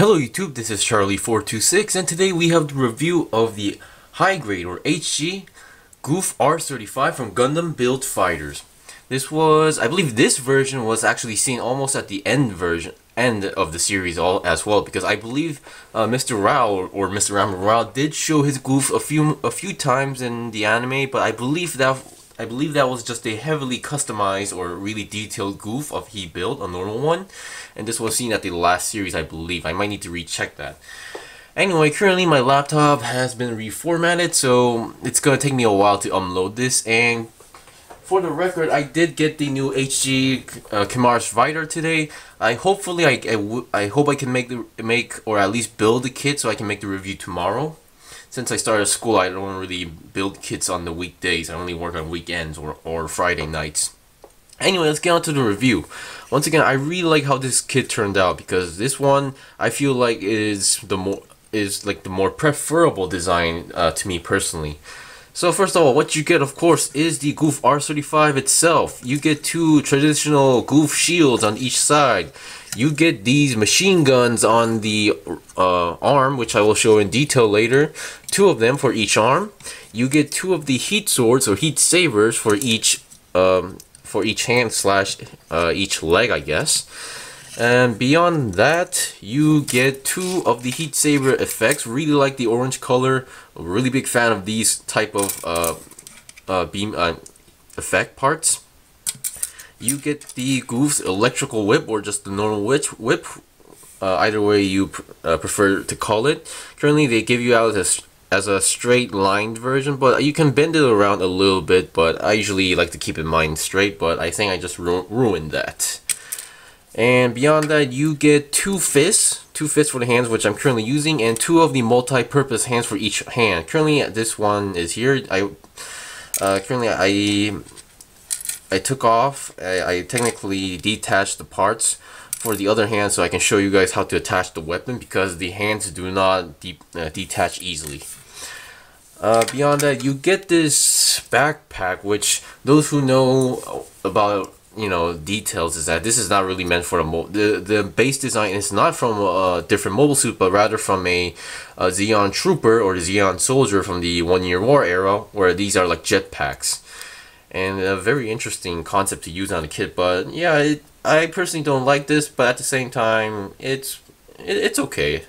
Hello YouTube, this is Charlie426 and today we have the review of the high grade or HG Gouf R35 from Gundam Build Fighters. This was, I believe this version was actually seen almost at the end of the series as well, because I believe Mr. Rao or Mr. Rao did show his Gouf a few times in the anime, but I believe that was just a heavily customized or really detailed Gouf of he built, a normal one. And this was seen at the last series, I believe. I might need to recheck that. Anyway, currently my laptop has been reformatted, so it's gonna take me a while to unload this. And for the record, I did get the new HG Kimars Fighter today. I hope I can make or at least build the kit so I can make the review tomorrow. Since I started school, I don't really build kits on the weekdays. I only work on weekends or Friday nights. Anyway, let's get on to the review. Once again, I really like how this kit turned out, because this one I feel like is the more preferable design to me personally. So first of all, what you get, of course, is the Gouf R35 itself. You get two traditional Gouf shields on each side. You get these machine guns on the arm, which I will show in detail later. Two of them for each arm. You get two of the heat swords or heat sabers for each hand slash each leg, I guess. And beyond that, you get two of the heat saber effects. Really like the orange color. A really big fan of these type of beam effect parts. You get the Gouf's electrical whip, or just the normal whip. Either way you prefer to call it. Currently, they give you out as a straight lined version, but you can bend it around a little bit. But I usually like to keep mine straight. But I think I just ruined that. And beyond that, you get two fists for the hands, which I'm currently using, and two of the multi-purpose hands for each hand. Currently, this one is here. I took off. I technically detached the parts for the other hand, so I can show you guys how to attach the weapon, because the hands do not detach easily. Beyond that, you get this backpack, which those who know about details is that this is not really meant for the base design is not from a different mobile suit, but rather from a Zeon trooper or Zeon soldier from the 1 Year War era, where these are like jetpacks. And a very interesting concept to use on a kit. But yeah, I personally don't like this, but at the same time, it's okay.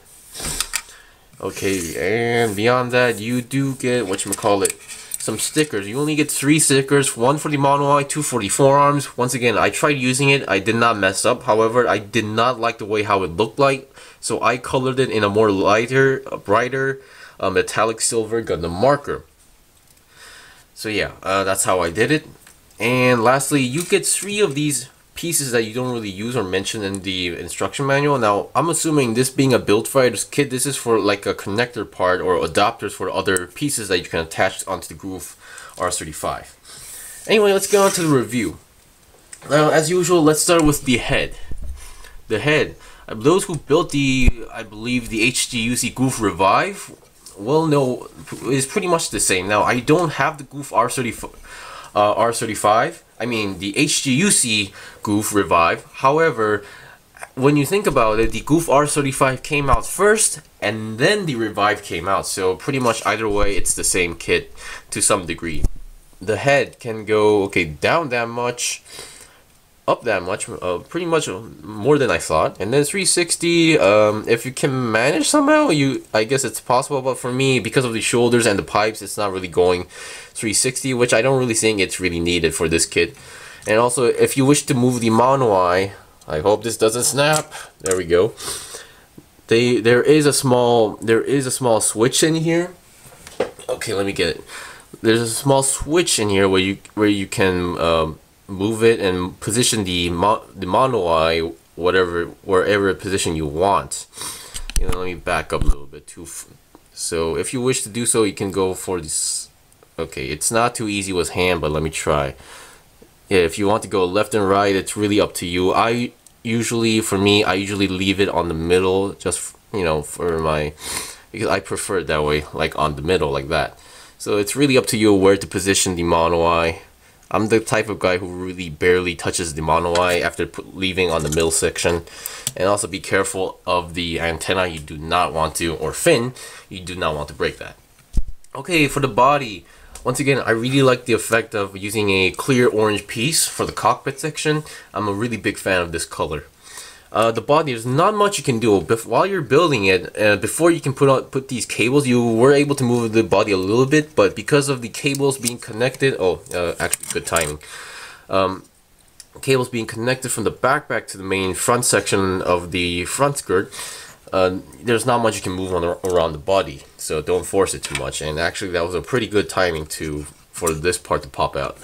Okay, and beyond that, you do get some stickers. You only get 3 stickers, one for the mono eye, 2 for the forearms. Once again, I tried using it, I did not mess up. However, I did not like the way how it looked like, so I colored it in a more brighter metallic silver Gundam marker. So yeah, that's how I did it. And lastly, you get 3 of these pieces that you don't really use or mention in the instruction manual. Now, I'm assuming this being a Build Fighters kit, this is for like a connector part or adapters for other pieces that you can attach onto the Gouf R35. Anyway, let's get on to the review. Now, as usual, let's start with the head. The head. Those who built I believe the HGUC Gouf Revive, well, no, is pretty much the same. Now, I don't have the Gouf R35. I mean, the HGUC Gouf Revive. However, when you think about it, the Gouf R35 came out first, and then the Revive came out. So pretty much either way, it's the same kit to some degree. The head can go, down that much, up that much, pretty much more than I thought. And then 360, if you can manage somehow, I guess it's possible. But for me, because of the shoulders and the pipes, it's not really going 360, which I don't really think it's really needed for this kit. And also, if you wish to move the mono eye, I hope this doesn't snap. There we go. There is a small switch in here. Okay, let me get it. There's a small switch in here where you can move it and position the mono eye wherever position you want. Let me back up a little bit too. So if you wish to do so, you can go for this. Okay, it's not too easy with hand, but let me try. Yeah, if you want to go left and right, it's really up to you. I usually leave it on the middle, just because I prefer it that way, like on the middle like that. So it's really up to you where to position the mono eye. I'm the type of guy who really barely touches the mono eye after leaving on the middle section. And also be careful of the antenna. You do not want to, or fin, you do not want to break that. Okay, for the body, once again, I really like the effect of using a clear orange piece for the cockpit section. I'm a really big fan of this color. The body, there's not much you can do. While you're building it, before you can put these cables, you were able to move the body a little bit, but because of the cables being connected, actually good timing. Cables being connected from the backpack to the main front section of the front skirt, there's not much you can move around the body, so don't force it too much. And actually, that was a pretty good timing for this part to pop out.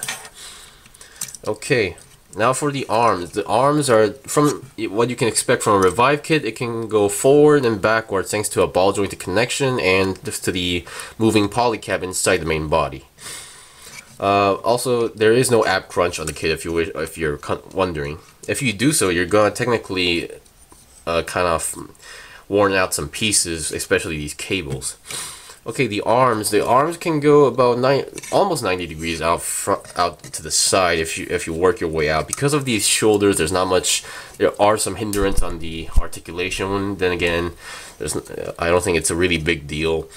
Okay. Now for the arms. The arms are from what you can expect from a Revive kit. It can go forward and backwards thanks to a ball jointed connection and to the moving polycab inside the main body. Also, there is no ab crunch on the kit if you're wondering. If you do so, you're gonna technically kind of worn out some pieces, especially these cables. Okay, the arms can go about almost 90 degrees out to the side if you work your way out. Because of these shoulders, there are some hindrance on the articulation. Then again, I don't think it's a really big deal.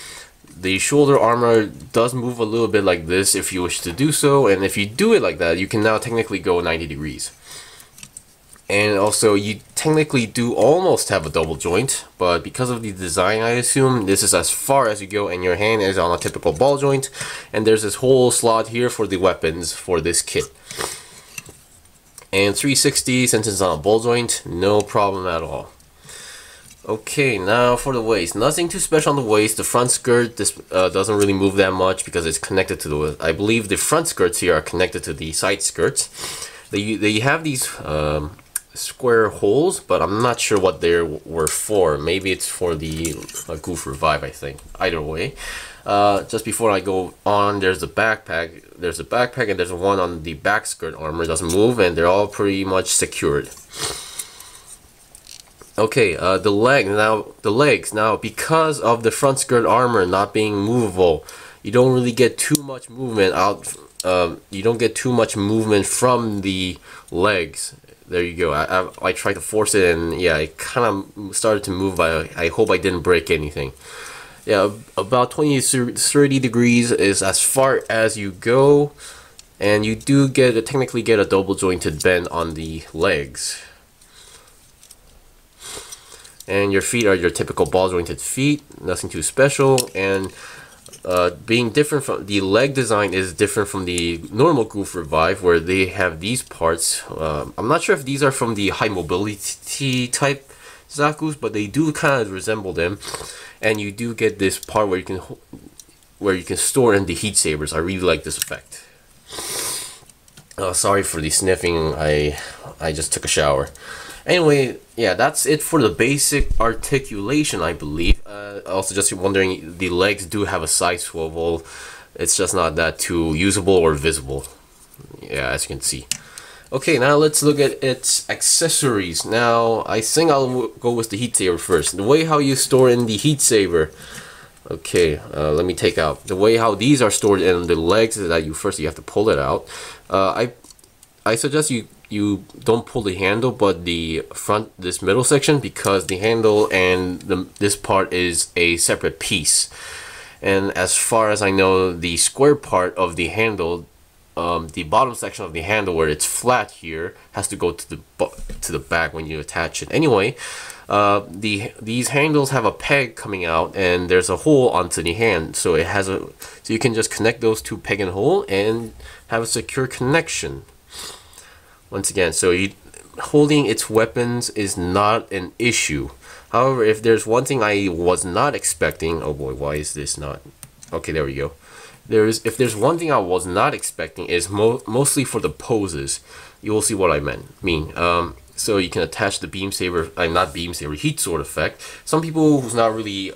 The shoulder armor does move a little bit like this if you wish to do so, and if you do it like that, you can now technically go 90 degrees. And also, you technically do almost have a double joint, but because of the design, I assume this is as far as you go, and your hand is on a typical ball joint, and there's this whole slot here for the weapons for this kit. And 360, since it's on a ball joint, no problem at all. Okay, now for the waist. Nothing too special on the waist. The front skirt doesn't really move that much because it's connected to the... I believe the front skirts here are connected to the side skirts. They have these... square holes, but I'm not sure what they were for. Maybe it's for the Gouf Revive, I think. Either way, just before I go on, there's a backpack. There's a backpack and there's one on the back skirt armor. It doesn't move, and they're all pretty much secured. Okay, the legs now, because of the front skirt armor not being movable, you don't really get too much movement out. You don't get too much movement from the legs. There you go. I tried to force it, and yeah, it kind of started to move, but I hope I didn't break anything. Yeah, about 20 to 30 degrees is as far as you go, and you do technically get a double jointed bend on the legs. And your feet are your typical ball jointed feet, nothing too special. And being different from the leg design is different from the normal Gouf Revive, where they have these parts. I'm not sure if these are from the high mobility type Zaku's, but they do kind of resemble them. And you do get this part where you can store in the heat sabers. I really like this effect. Sorry for the sniffing. I just took a shower. Anyway, yeah, that's it for the basic articulation, I believe. Also, just wondering, the legs do have a side swivel. It's just not that too usable or visible. Yeah, as you can see. Okay, now let's look at its accessories. Now, I think I'll go with the heat saber first. The way how you store in the heat saber. Okay, let me take out the way how these are stored in the legs. Is that you have to pull it out. I suggest you don't pull the handle, but this middle section, because the handle and this part is a separate piece. And as far as I know, the square part of the handle, the bottom section of the handle where it's flat here, has to go to the back when you attach it. Anyway, these handles have a peg coming out, and there's a hole onto the hand, so you can just connect those two peg and hole and have a secure connection. Once again, so holding its weapons is not an issue. However, if there's one thing I was not expecting, oh boy, why is this not? Okay, there we go. If there's one thing I was not expecting, is mostly for the poses. You will see what I mean. So you can attach the beam saber, not beam saber, heat sword effect. Some people who's not really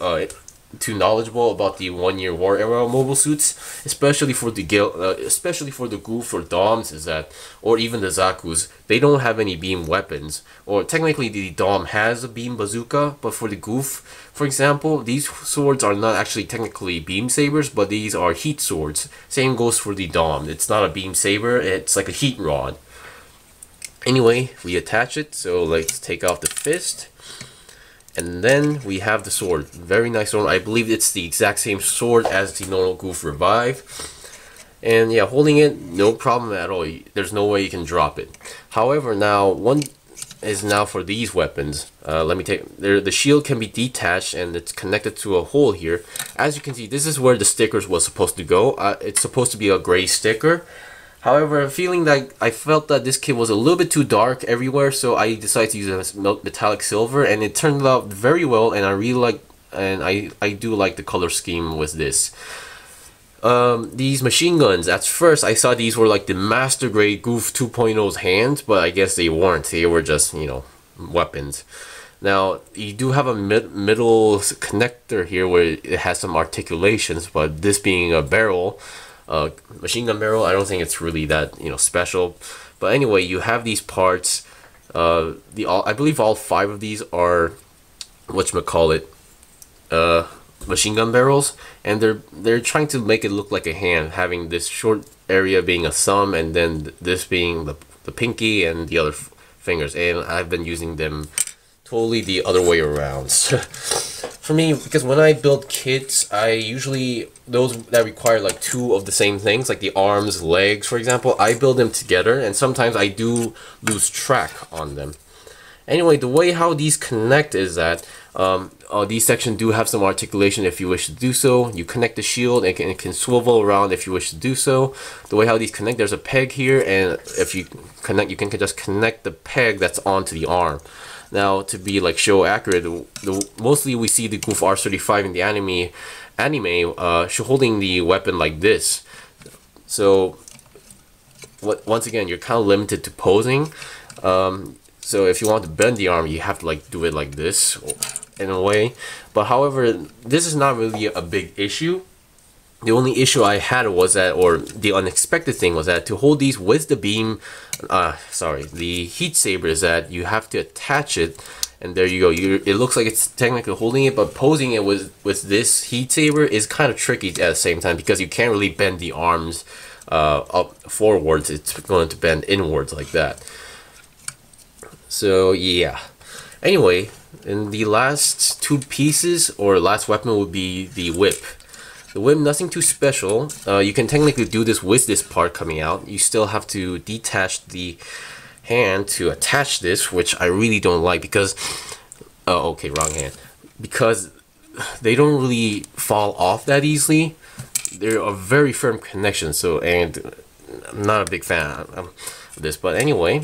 too knowledgeable about the 1-year war era mobile suits, especially for the Gouf or Doms, is that, or even the Zaku's, they don't have any beam weapons. Or technically the Dom has a beam bazooka, but for the Gouf, for example, these swords are not actually technically beam sabers, but these are heat swords. Same goes for the Dom. It's not a beam saber, it's like a heat rod. Anyway, we attach it, so let's take off the fist. And then we have the sword. Very nice sword. I believe it's the exact same sword as the normal Gouf Revive. And yeah, holding it, no problem at all. There's no way you can drop it. However, now, one is now for these weapons. Let me take... The shield can be detached and it's connected to a hole here. As you can see, this is where the stickers was supposed to go. It's supposed to be a gray sticker. However, feeling that I felt that this kit was a little bit too dark everywhere, so I decided to use a metallic silver, and it turned out very well. And I really like, and I do like the color scheme with this. These machine guns. At first, I thought these were like the master grade Gouf 2.0's hands, but I guess they weren't. They were just, you know, weapons. Now, you do have a middle connector here where it has some articulations, but this being a barrel. Machine gun barrel, I don't think it's really that, you know, special. But anyway, you have these parts. I believe all 5 of these are whatchamacallit, machine gun barrels, and they're trying to make it look like a hand, having this short area being a thumb, and then this being the pinky and the other fingers. And I've been using them totally the other way around. For me, because when I build kits, I usually, those that require like 2 of the same things, like the arms, legs, for example, I build them together, and sometimes I do lose track on them. Anyway, the way how these connect is that these sections do have some articulation if you wish to do so. You connect the shield and it can swivel around if you wish to do so. The way how these connect, there's a peg here, and if you connect, you can just connect the peg that's onto the arm. Now, to be like show accurate, mostly we see the Gouf R35 in the anime holding the weapon like this. So once again, you're kind of limited to posing. So if you want to bend the arm, you have to like do it like this in a way. But however, this is not really a big issue. The only issue I had was that, or the unexpected thing was that to hold these with the beam, the heat saber, is that you have to attach it, and there you go. It looks like it's technically holding it, but posing it with this heat saber is kind of tricky at the same time, because you can't really bend the arms up forwards. It's going to bend inwards like that. So yeah. Anyway, in the last 2 pieces, or last weapon, would be the whip. The whip, nothing too special. You can technically do this with this part coming out. You still have to detach the hand to attach this, which I really don't like because... okay, wrong hand. Because they don't really fall off that easily. They're a very firm connection, so, and I'm not a big fan of this. But anyway,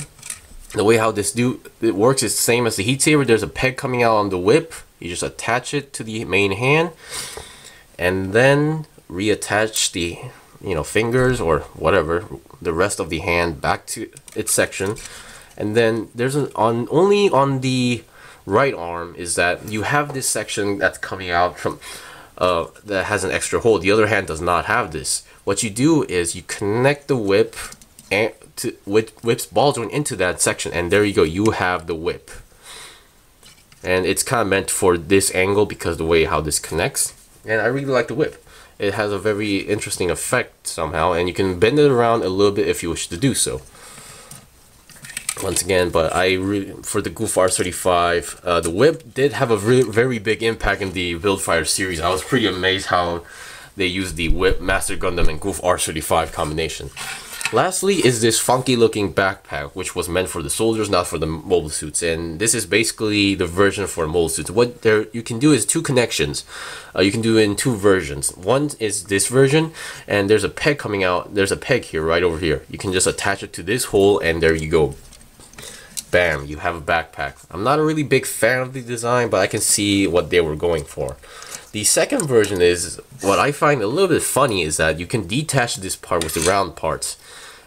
the way how it works is the same as the heat saber. There's a peg coming out on the whip. You just attach it to the main hand, and then reattach the, you know, fingers or whatever, the rest of the hand back to its section. And then there's only on the right arm is that you have this section that's coming out from that has an extra hole. The other hand does not have this. What you do is you connect the whip and whip's ball joint into that section, and there you go, you have the whip. And it's kind of meant for this angle because the way how this connects. And I really like the whip. It has a very interesting effect somehow, and you can bend it around a little bit if you wish to do so. Once again, but for the Gouf R35, the whip did have a very big impact in the Build Fighter series. I was pretty amazed how they used the whip, Master Gundam, and Gouf R35 combination. Lastly is this funky looking backpack, which was meant for the soldiers, not for the mobile suits. And this is basically the version for mobile suits. What you can do is 2 connections. You can do it in 2 versions. One is this version, and there's a peg coming out. There's a peg here, right over here. You can just attach it to this hole, and there you go. Bam, you have a backpack. I'm not a really big fan of the design, but I can see what they were going for. The second version is, what I find a little bit funny is that you can detach this part with the round parts.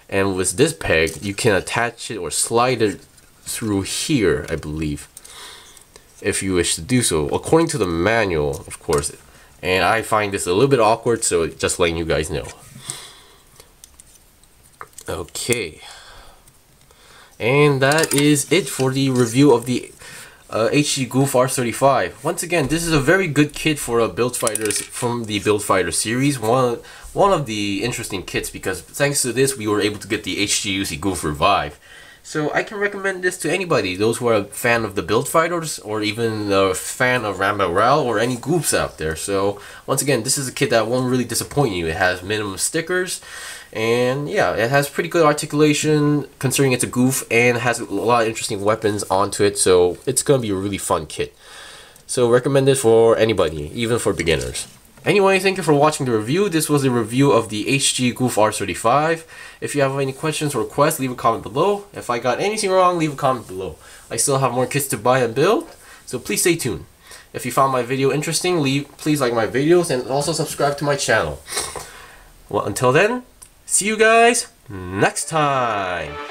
And with this peg, you can attach it or slide it through here, I believe, if you wish to do so. According to the manual, of course, and I find this a little bit awkward, so just letting you guys know. Okay, and that is it for the review of the HG Gouf R35. Once again, this is a very good kit for build fighters from the Build Fighter series. One of the interesting kits, because thanks to this we were able to get the HG Gouf Revive. So I can recommend this to anybody, those who are a fan of the Build Fighters, or even a fan of Rambo Ral, or any Goufs out there. So once again, this is a kit that won't really disappoint you. It has minimum stickers, and yeah, it has pretty good articulation considering it's a Gouf, and has a lot of interesting weapons onto it, so it's gonna be a really fun kit. So recommend it for anybody, even for beginners. Anyway, thank you for watching the review. This was a review of the HG Gouf R35. If you have any questions or requests, leave a comment below. If I got anything wrong, leave a comment below. I still have more kits to buy and build, so please stay tuned. If you found my video interesting, please like my videos and also subscribe to my channel. Well, until then, see you guys next time.